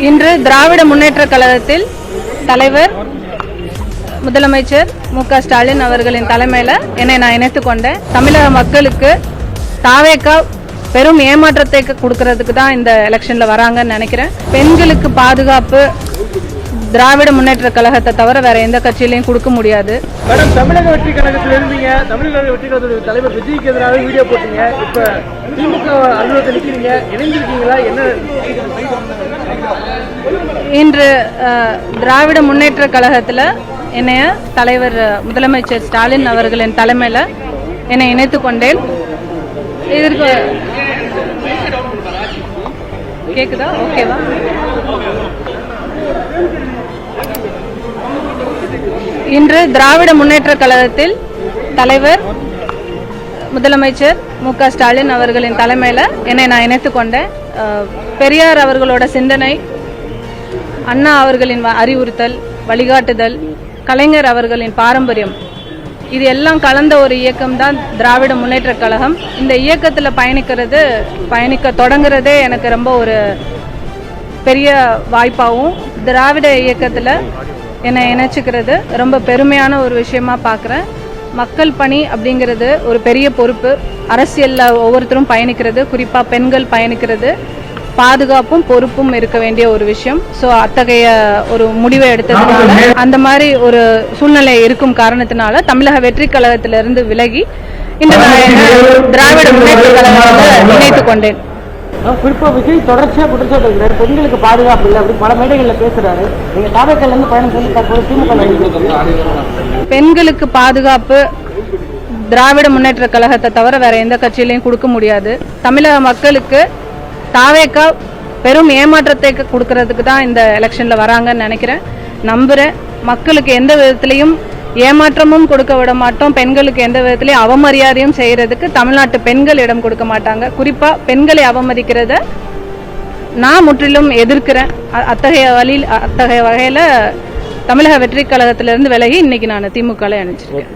இன்று திராவிட முன்னேற்ற கழகத்தில் தலைவர் முதலமைச்சர் மு.க. ஸ்டாலின் அவர்களின் தலைமையில என்னை நான் இணைத்துக் கொண்டேன். தமிழக மக்களுக்கு தாவேகா பெரும் ஏமாற்றத்தை கொடுக்கறதுக்கு தான் இந்த எலெக்ஷன்ல வராங்கன்னு நினைக்கிறேன். பெண்களுக்கு பாதுகாப்பு திராவிட முன்னேற்ற கழகத்தை தவிர வேற எந்த கட்சியிலையும் கொடுக்க முடியாது. மேடம், தமிழக வெற்றி கழகத்தில் இருந்தீங்க. தமிழக வெற்றி கழகத்துடைய தலைவர் விஜய்க்கு எதிராக வீடியோ போட்டீங்க. இப்ப திமுக அலுவலகத்தில் நிற்கிறீங்க, இணைந்திருக்கீங்களா? என்ன இன்று திராவிட முன்னேற்ற கழகத்தில் என்னைய தலைவர் முதலமைச்சர் ஸ்டாலின் அவர்களின் தலைமையில் என்னை இணைத்துக் கொண்டேன். இதற்கு கேக்குதா? ஓகேவா? இன்று திராவிட முன்னேற்ற கழகத்தில் தலைவர் முதலமைச்சர் மு.க. ஸ்டாலின் அவர்களின் தலைமையில் என்னை நான் இணைத்துக் கொண்டேன். பெரியார் அவர்களோட சிந்தனை, அண்ணா அவர்களின் அறிவுறுத்தல், வழிகாட்டுதல், கலைஞர் அவர்களின் பாரம்பரியம், இது எல்லாம் கலந்த ஒரு இயக்கம் தான் திராவிட முன்னேற்ற கழகம். இந்த இயக்கத்தில் பயணிக்க தொடங்குறதே எனக்கு ரொம்ப ஒரு பெரிய வாய்ப்பாகவும், திராவிட இயக்கத்தில் என்னை இணைச்சிக்கிறது ரொம்ப பெருமையான ஒரு விஷயமா பார்க்குறேன். மக்கள் பணி அப்படிங்கிறது ஒரு பெரிய பொறுப்பு. அரசியலில் ஒவ்வொருத்தரும் பயணிக்கிறது, குறிப்பாக பெண்கள் பயணிக்கிறது பாதுகாப்பும் பொறுப்பும் இருக்க வேண்டிய ஒரு விஷயம். ஸோ அத்தகைய ஒரு முடிவை எடுத்ததுனால, அந்த மாதிரி ஒரு சூழ்நிலை இருக்கும் காரணத்தினால தமிழக வெற்றி கழகத்திலிருந்து விலகி இன்று திராவிட முன்னேற்ற கழகத்தில் இணைத்துக் கொண்டேன். குறிப்பா விஜய் தொடர்ச்சியா குற்றச்சாட்டு இருக்கிறார், பெண்களுக்கு பாதுகாப்பு இல்லை அப்படி பல மேடைகளில் பேசுறாரு. நீங்க தாவேக்கால இருந்து பயணம் சொல்லி தற்போது திமுக பெண்களுக்கு பாதுகாப்பு திராவிட முன்னேற்ற கழகத்தை தவிர வேற எந்த கட்சியிலையும் கொடுக்க முடியாது. தமிழக மக்களுக்கு தாவேகா பெரும் ஏமாற்றத்தை கொடுக்கறதுக்கு தான் இந்த எலெக்ஷன்ல வராங்கன்னு நினைக்கிறேன், நம்புறேன். மக்களுக்கு எந்த விதத்திலையும் ஏமாற்றமும் கொடுக்க விட மாட்டோம். பெண்களுக்கு எந்த விதத்திலையும் அவமரியாதையும் செய்யறதுக்கு தமிழ்நாட்டு பெண்கள் இடம் கொடுக்க மாட்டாங்க. குறிப்பா பெண்களை அவமதிக்கிறத நான் முற்றிலும் எதிர்க்கிறேன். அத்தகைய வகையில தமிழக வெற்றி கழகத்திலிருந்து விலகி இன்னைக்கு நான் திமுக இணைச்சிருக்கேன்.